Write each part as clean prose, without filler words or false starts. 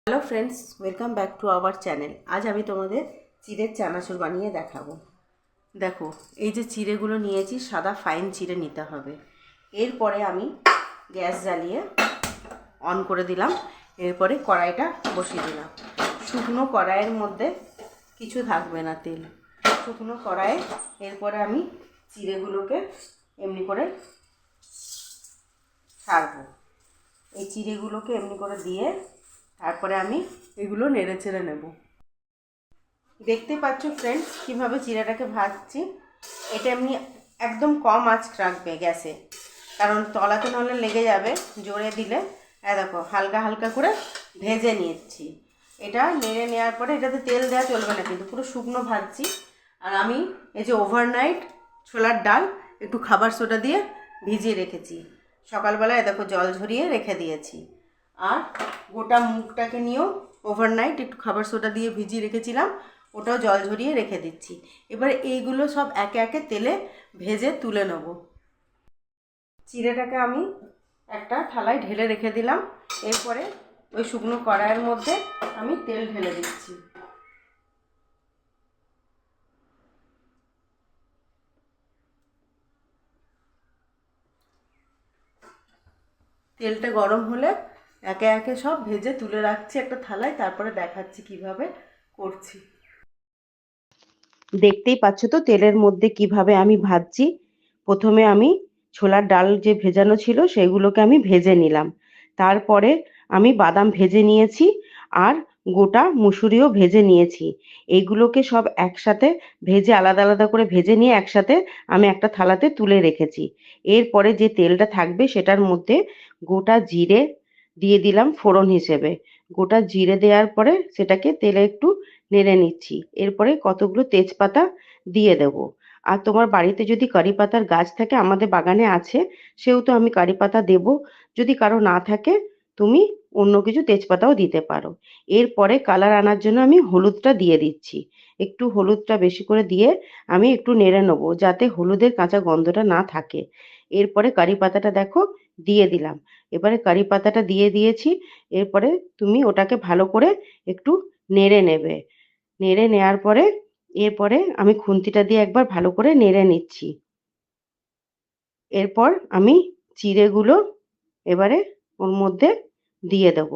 Hello friends, welcome back to our channel. আজ আমি তোমাদের চিড়ের চানাচুর বানিয়ে দেখাবো। দেখো, এই যে চিড়েগুলো নিয়েছি, সাদা ফাইন চিড়ে নিতে হবে। এরপরে আমি গ্যাস জ্বালিয়ে অন করে দিলাম। এরপরে কড়াইটা বসিয়ে দিলাম। শুকনো কড়াইয়ের মধ্যে কিছু থাকবে না, তেল শুকনো কড়াইয়ে। এরপরে আমি চিড়েগুলোকে এমনি করে ছাড়বো। এই চিড়েগুলোকে এমনি করে দিয়ে তারপরে আমি এগুলো নেড়ে চেড়ে নেব। দেখতে পাচ্ছ ফ্রেন্ডস, কীভাবে চিড়েটাকে ভাজছি। এটা এমনি একদম কম আঁচ রাখবে গ্যাসে, কারণ তলাতে নাহলে লেগে যাবে জোরে দিলে। দেখো, হালকা হালকা করে ভেজে নিচ্ছি। এটা নেড়ে নেওয়ার পরে এটাতে তেল দেওয়া চলবে না, কিন্তু পুরো শুকনো ভাজছি। আর আমি এই যে ওভারনাইট ছোলার ডাল একটু খাবার সোডা দিয়ে ভিজিয়ে রেখেছি। সকালবেলায় দেখো জল ঝরিয়ে রেখে দিয়েছি। আর গোটা মুগটাকে নিয়েও ওভারনাইট একটু খাবার সোডা দিয়ে ভিজিয়ে রেখেছিলাম, ওটাও জল ঝরিয়ে রেখে দিচ্ছি। এবার এইগুলো সব একে একে তেলে ভেজে তুলে নেব। চিড়েটাকে আমি একটা থালায় ঢেলে রেখে দিলাম। এরপরে ওই শুকনো কড়াইয়ের মধ্যে আমি তেল ঢেলে দিচ্ছি। তেলটা গরম হলে একে একে সব ভেজে তুলে রাখছি একটা থালায়, তারপরে দেখাচ্ছি কিভাবে করছি। দেখতেই পাচ্ছ তো তেলের মধ্যে কিভাবে আমি ভাজছি। প্রথমে আমি ছোলার ডাল যে ভেজানো ছিল সেগুলোকে আমি ভেজে নিলাম। তারপরে আমি বাদাম ভেজে নিয়েছি আর গোটা মুসুরিও ভেজে নিয়েছি। এইগুলোকে সব একসাথে ভেজে আলাদা আলাদা করে ভেজে নিয়ে একসাথে আমি একটা থালাতে তুলে রেখেছি। এরপরে যে তেলটা থাকবে সেটার মধ্যে গোটা জিরে দিয়ে দিলাম ফোড়ন হিসেবে। গোটা জিরে দেওয়ার পরে সেটাকে তেলে একটু নেড়ে নিচ্ছি। এরপরে কতগুলো তেজপাতা দিয়ে দেব। আর তোমার বাড়িতে যদি কারি পাতার গাছ থাকে, আমাদের বাগানে আছে, সেহেতু আমি কারি পাতা দেব। যদি কারো না থাকে তুমি অন্য কিছু তেজপাতাও দিতে পারো। এরপরে কালার আনার জন্য আমি হলুদটা দিয়ে দিচ্ছি। একটু হলুদটা বেশি করে দিয়ে আমি একটু নেড়ে নেবো, যাতে হলুদের কাঁচা গন্ধটা না থাকে। এরপরে কারি পাতাটা দেখো দিয়ে দিলাম। এবারে কারি পাতাটা দিয়ে দিয়েছি। এরপরে তুমি ওটাকে ভালো করে একটু নেড়ে নেবে। নেড়ে নেওয়ার পরে এরপরে আমি খুন্তিটা দিয়ে একবার ভালো করে নেড়ে নিচ্ছি। এরপর আমি চিড়েগুলো এবারে ওর মধ্যে দিয়ে দেব।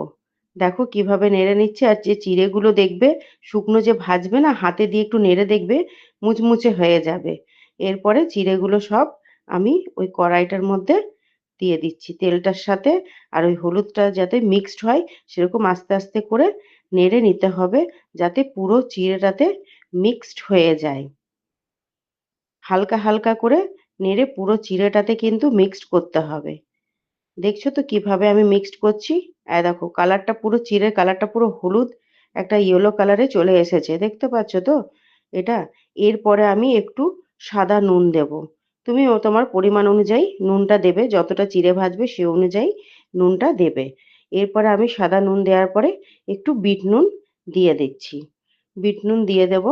দেখো কিভাবে নেড়ে নিচ্ছে। আর যে চিড়েগুলো দেখবে শুকনো যে ভাজবে না, হাতে দিয়ে একটু নেড়ে দেখবে মুচমুচে হয়ে যাবে। এরপরে চিড়েগুলো সব আমি ওই কড়াইটার মধ্যে দিয়ে দিচ্ছি তেলটার সাথে। আর ওই হলুদটা যাতে মিক্সড হয় সেরকম আস্তে আস্তে করে নেড়ে নিতে হবে, যাতে পুরো চিড়েটাতে মিক্সড হয়ে যায়। হালকা হালকা করে নেড়ে পুরো চিড়েটাতে কিন্তু মিক্সড করতে হবে। দেখছো তো কিভাবে আমি মিক্সড করছি। দেখো কালারটা পুরো চিড়ের কালারটা পুরো হলুদ একটা ইয়েলো কালারে চলে এসেছে, দেখতে পাচ্ছ তো এটা। এরপরে আমি একটু সাদা নুন দেব। তুমি তোমার পরিমাণ অনুযায়ী নুনটা দেবে, যতটা চিড়ে ভাজবে সে অনুযায়ী নুনটা দেবে। এরপরে আমি সাদা নুন দেওয়ার পরে একটু বিট নুন দিয়ে দিচ্ছি। বিট নুন দিয়ে দেব।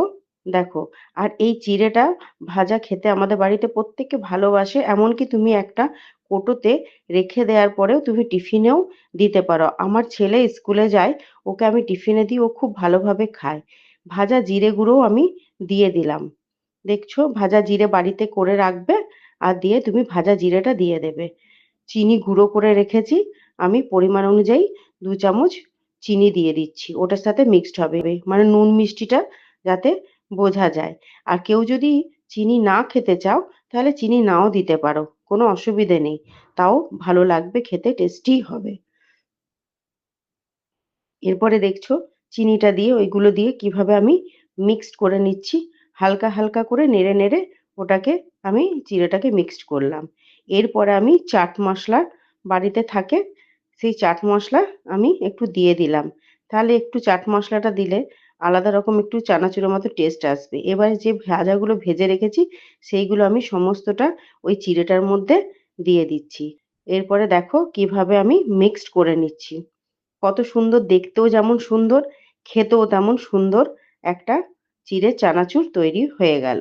দেখো, আর এই চিড়েটা ভাজা খেতে আমাদের বাড়িতে প্রত্যেকে ভালোবাসে। এমনকি তুমি একটা কোটোতে রেখে দেওয়ার পরেও তুমি টিফিনেও দিতে পারো। আমার ছেলে স্কুলে যায়, ওকে আমি টিফিনে দিই, ও খুব ভালোভাবে খায়। ভাজা জিরে গুঁড়োও আমি দিয়ে দিলাম। দেখছো, ভাজা জিরে বাড়িতে করে রাখবে আর দিয়ে তুমি ভাজা জিরেটা দিয়ে দেবে। চিনি গুঁড়ো করে রেখেছি, আমি পরিমাণ অনুযায়ী 2 চামচ চিনি দিয়ে দিচ্ছি। ওটার সাথে মিক্সড হবে, মানে নুন মিষ্টিটা যাতে বোঝা যায়। আর কেউ যদি চিনি না খেতে চাও তাহলে চিনি নাও দিতে পারো, কোনো অসুবিধে নেই। তাও ভালো লাগবে, খেতে টেস্টি হবে। এরপরে দেখছো চিনিটা দিয়ে ওইগুলো দিয়ে কিভাবে আমি মিক্সড করে নিচ্ছি। হালকা হালকা করে নেড়ে নেড়ে ওটাকে আমি চিড়েটাকে মিক্সড করলাম। এরপরে আমি চাট মশলা বাড়িতে থাকে, সেই চাট মশলা আমি একটু দিয়ে দিলাম। তাহলে একটু চাট মশলাটা দিলে আলাদা রকম একটু চানাচুরের মতো টেস্ট আসবে। এবার যে ভাজাগুলো ভেজে রেখেছি সেইগুলো আমি সমস্তটা ওই চিড়েটার মধ্যে দিয়ে দিচ্ছি। এরপরে দেখো কিভাবে আমি মিক্সড করে নিচ্ছি। কত সুন্দর, দেখতেও যেমন সুন্দর, খেতেও তেমন সুন্দর একটা চিড়ের চানাচুর তৈরি হয়ে গেল।